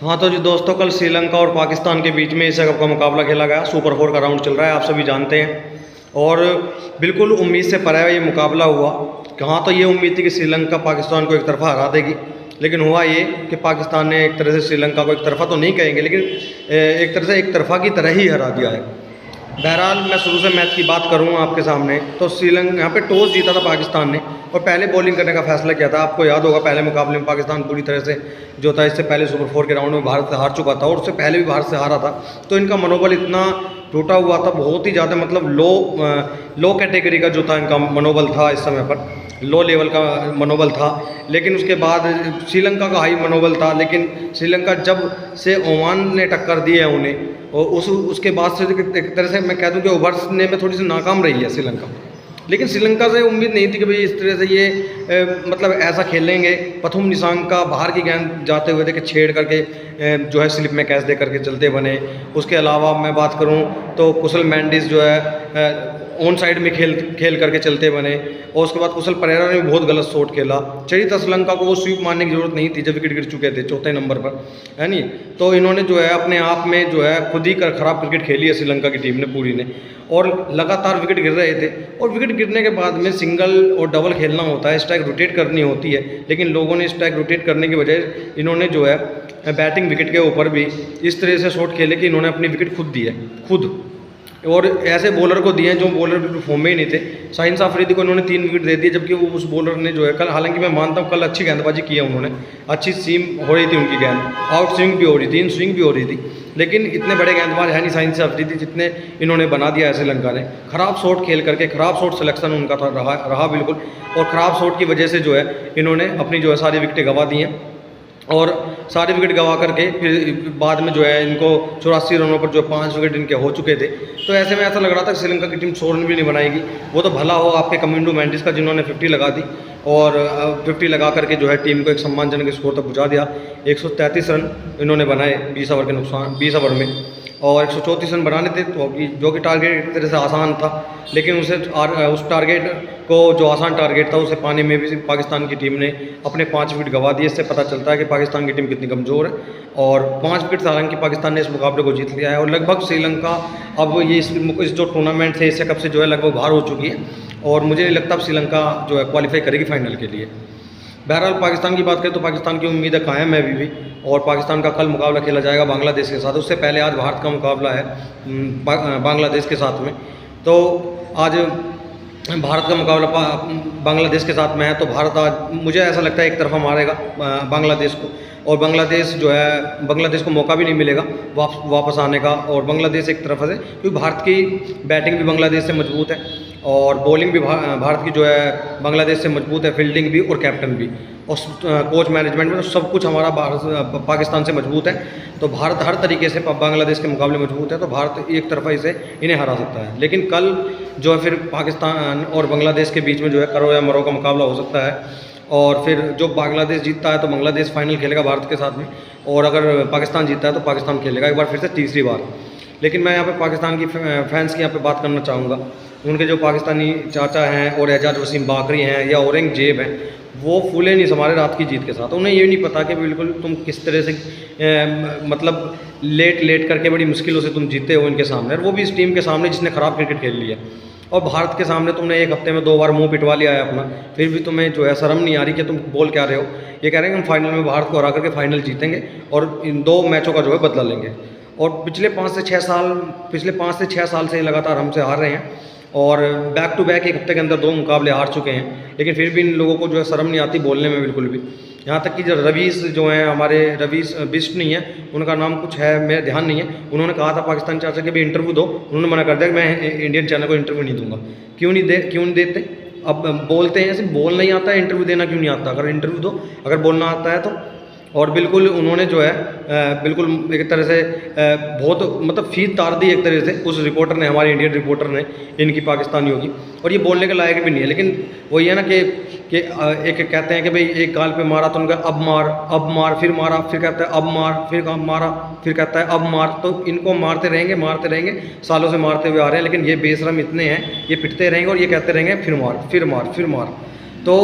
हाँ तो जी दोस्तों, कल श्रीलंका और पाकिस्तान के बीच में एशिया कप का मुकाबला खेला गया। सुपर 4 का राउंड चल रहा है, आप सभी जानते हैं। और बिल्कुल उम्मीद से परे ये मुकाबला हुआ। हाँ तो ये उम्मीद थी कि श्रीलंका पाकिस्तान को एक तरफा हरा देगी, लेकिन हुआ ये कि पाकिस्तान ने एक तरह से श्रीलंका को एक तरफा तो नहीं कहेंगे, लेकिन एक तरह से एक तरफा की तरह ही हरा दिया है। बहरहाल मैं शुरू से मैच की बात करूँ आपके सामने, तो श्रीलंका यहाँ पे टॉस जीता था पाकिस्तान ने और पहले बॉलिंग करने का फैसला किया था। आपको याद होगा पहले मुकाबले में पाकिस्तान पूरी तरह से जो था, इससे पहले सुपर 4 के राउंड में भारत से हार चुका था और उससे पहले भी भारत से हारा था। तो इनका मनोबल इतना टूटा हुआ था, बहुत ही ज़्यादा, मतलब लो कैटेगरी का जो था इनका मनोबल था, इस समय पर लो लेवल का मनोबल था। लेकिन उसके बाद श्रीलंका का हाई मनोबल था, लेकिन श्रीलंका जब से ओमान ने टक्कर दी है उन्हें, और उसके बाद से एक तरह से मैं कह दूं कि उभरने में थोड़ी सी नाकाम रही है श्रीलंका। लेकिन श्रीलंका से उम्मीद नहीं थी कि भाई इस तरह से ये मतलब ऐसा खेलेंगे। प्रथम निशांक का बाहर की गेंद जाते हुए देखे छेड़ करके जो है स्लिप में कैच दे करके चलते बने। उसके अलावा मैं बात करूं तो कुशल मेंडिस जो है ऑन साइड में खेल करके चलते बने। और उसके बाद कुशल परेरा ने भी बहुत गलत शॉट खेला। चरित श्रीलंका को वो स्वीप मारने की जरूरत नहीं थी जब विकेट गिर चुके थे चौथे नंबर पर, है नहीं। तो इन्होंने जो है अपने आप में जो है खुद ही खराब क्रिकेट खेली है श्रीलंका की टीम ने पूरी ने, और लगातार विकेट गिर रहे थे। और विकेट गिरने के बाद में सिंगल और डबल खेलना होता है, स्ट्राइक रोटेट करनी होती है, लेकिन लोगों ने स्ट्राइक रोटेट करने की बजाय इन्होंने जो है बैटिंग विकेट के ऊपर भी इस तरह से शॉट खेले कि इन्होंने अपनी विकेट खुद दी है, खुद। और ऐसे बॉलर को दिए हैं जो बॉलर बिल्कुल फॉर्म में ही नहीं थे। शाहीन अफरीदी को इन्होंने 3 विकेट दे दिए, जबकि वो उस बॉलर ने जो है कल, हालांकि मैं मानता हूँ कल अच्छी गेंदबाजी की है उन्होंने, अच्छी सीम हो रही थी उनकी गेंद, आउट स्विंग भी हो रही थी, इन स्विंग भी हो रही थी, लेकिन इतने बड़े गेंदबाज है नहीं शाहीन अफरीदी जितने इन्होंने बना दिया है श्रीलंका ने। खराब शॉट खेल करके, खराब शॉट सिलेक्शन उनका था रहा बिल्कुल, और ख़राब शॉट की वजह से जो है इन्होंने अपनी जो है सारी विकेटें गंवा दी हैं। और सारे विकेट गंवा करके फिर बाद में जो है इनको 84 रनों पर जो 5 विकेट इनके हो चुके थे। तो ऐसे में ऐसा लग रहा था कि श्रीलंका की टीम 100 रन भी नहीं बनाएगी। वो तो भला हो आपके कमिंडो मेंडिस का, जिन्होंने 50 लगा दी, और 50 लगा करके जो है टीम को एक सम्मानजनक स्कोर तक पहुँचा दिया। 133 रन इन्होंने बनाए 20 ओवर के नुकसान 20 ओवर में, और 134 रन बनाने थे, तो जो कि टारगेट एक तरह से आसान था। लेकिन उस टारगेट को, जो आसान टारगेट था, उसे पाने में भी पाकिस्तान की टीम ने अपने 5 विकेट गंवा दिए। इससे पता चलता है कि पाकिस्तान की टीम कितनी कमज़ोर है। और 5 विकेट हालांकि पाकिस्तान ने इस मुकाबले को जीत लिया है, और लगभग श्रीलंका अब ये इस जो टूर्नामेंट से एशिया कप से जो है लगभग बाहर हो चुकी है, और मुझे नहीं लगता अब श्रीलंका जो है क्वालिफाई करेगी फाइनल के लिए। बहरहाल पाकिस्तान की बात करें तो पाकिस्तान की उम्मीदें कायम है अभी भी, और पाकिस्तान का कल मुकाबला खेला जाएगा बांग्लादेश के साथ। उससे पहले आज भारत का मुकाबला है बांग्लादेश के साथ में। तो आज भारत का मुकाबला बांग्लादेश के साथ में है, तो भारत आज मुझे ऐसा लगता है एक तरफा मारेगा बांग्लादेश को, और बांग्लादेश जो है, बांग्लादेश को मौका भी नहीं मिलेगा वापस आने का। और बांग्लादेश एक तरफ से, क्योंकि भारत की बैटिंग भी बांग्लादेश से मजबूत है, और बॉलिंग भी भारत की जो है बांग्लादेश से मजबूत है, फील्डिंग भी और कैप्टन भी, और कोच मैनेजमेंट में, तो सब कुछ हमारा पाकिस्तान से मजबूत है। तो भारत हर तरीके से बांग्लादेश के मुकाबले मजबूत है, तो भारत एक तरफा इसे इन्हें हरा सकता है। लेकिन कल जो है फिर पाकिस्तान और बांग्लादेश के बीच में जो है करो या मरो का मुकाबला हो सकता है, और फिर जो बांग्लादेश जीतता है तो बांग्लादेश फाइनल खेलेगा भारत के साथ में, और अगर पाकिस्तान जीतता है तो पाकिस्तान खेलेगा एक बार फिर से, तीसरी बार। लेकिन मैं यहाँ पे पाकिस्तान की फैंस की यहाँ पे बात करना चाहूँगा। उनके जो पाकिस्तानी चाचा हैं, और एजाज वसीम बाकरी हैं, या औरंगजेब हैं, वो फूले नहीं समारे रात की जीत के साथ। उन्हें ये नहीं पता कि बिल्कुल तुम किस तरह से मतलब लेट करके बड़ी मुश्किलों से तुम जीते हो इनके सामने, और वो भी इस टीम के सामने जिसने ख़राब क्रिकेट खेल लिया। और भारत के सामने तुमने एक हफ्ते में 2 बार मुंह पिटवा लिया है अपना, फिर भी तुम्हें जो है शर्म नहीं आ रही कि तुम बोल क्या रहे हो। ये कह रहे हैं कि हम फाइनल में भारत को हरा करके फाइनल जीतेंगे, और इन 2 मैचों का जो है बदला लेंगे। और पिछले 5 से 6 साल से लगातार हमसे हार रहे हैं, और बैक टू बैक एक हफ्ते के अंदर 2 मुकाबले हार चुके हैं। लेकिन फिर भी इन लोगों को जो है शर्म नहीं आती बोलने में बिल्कुल भी। यहाँ तक कि जो रवीश जो हैं हमारे, रवीश बिस्ट नहीं है उनका नाम, कुछ है मेरा ध्यान नहीं है, उन्होंने कहा था पाकिस्तान चाचा के भी इंटरव्यू दो, उन्होंने मना कर दिया कि मैं इंडियन चैनल को इंटरव्यू नहीं दूंगा। क्यों नहीं देते? अब बोलते हैं ऐसे, बोल नहीं आता है, इंटरव्यू देना क्यों नहीं आता? अगर इंटरव्यू दो, अगर बोलना आता है तो। और बिल्कुल उन्होंने जो है बिल्कुल एक तरह से बहुत मतलब फीस तार दी एक तरह से उस रिपोर्टर ने, हमारे इंडियन रिपोर्टर ने, इनकी पाकिस्तानियों की। और ये बोलने के लायक भी नहीं है। लेकिन वही है ना कि एक कहते हैं कि भाई एक गाल पे मारा तो उनका अब मार, फिर मारा, फिर कहता है अब मार, फिर मारा, फिर कहता है अब मार। तो इनको मारते रहेंगे, सालों से मारते हुए आ रहे हैं। लेकिन ये बेशरम इतने हैं, ये पिटते रहेंगे और ये कहते रहेंगे फिर मार, फिर मार, फिर मार। तो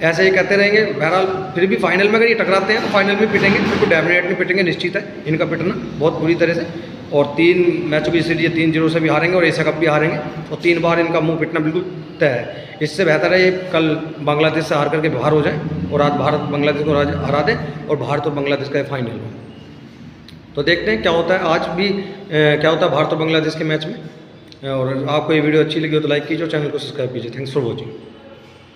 ऐसे ही करते रहेंगे। बहरहाल फिर भी फाइनल में अगर ये टकराते हैं तो फाइनल में पिटेंगे, बिल्कुल डेफिनेटली पिटेंगे, निश्चित है इनका पिटना बहुत बुरी तरह से। और 3 मैचों की सीरीज 3-0 से भी हारेंगे और एशिया कप भी हारेंगे, और 3 बार इनका मुंह पिटना बिल्कुल तय है। इससे बेहतर है ये कल बांग्लादेश से हार करके बाहर हो जाए और आज भारत बांग्लादेश को हरा दे और भारत और बांग्लादेश का फाइनल हो। तो देखते हैं क्या होता है आज भी, क्या होता है भारत और बांग्लादेश के मैच में। और आपको ये वीडियो अच्छी लगी हो तो लाइक कीजिए और चैनल को सब्सक्राइब कीजिए। Thanks for watching.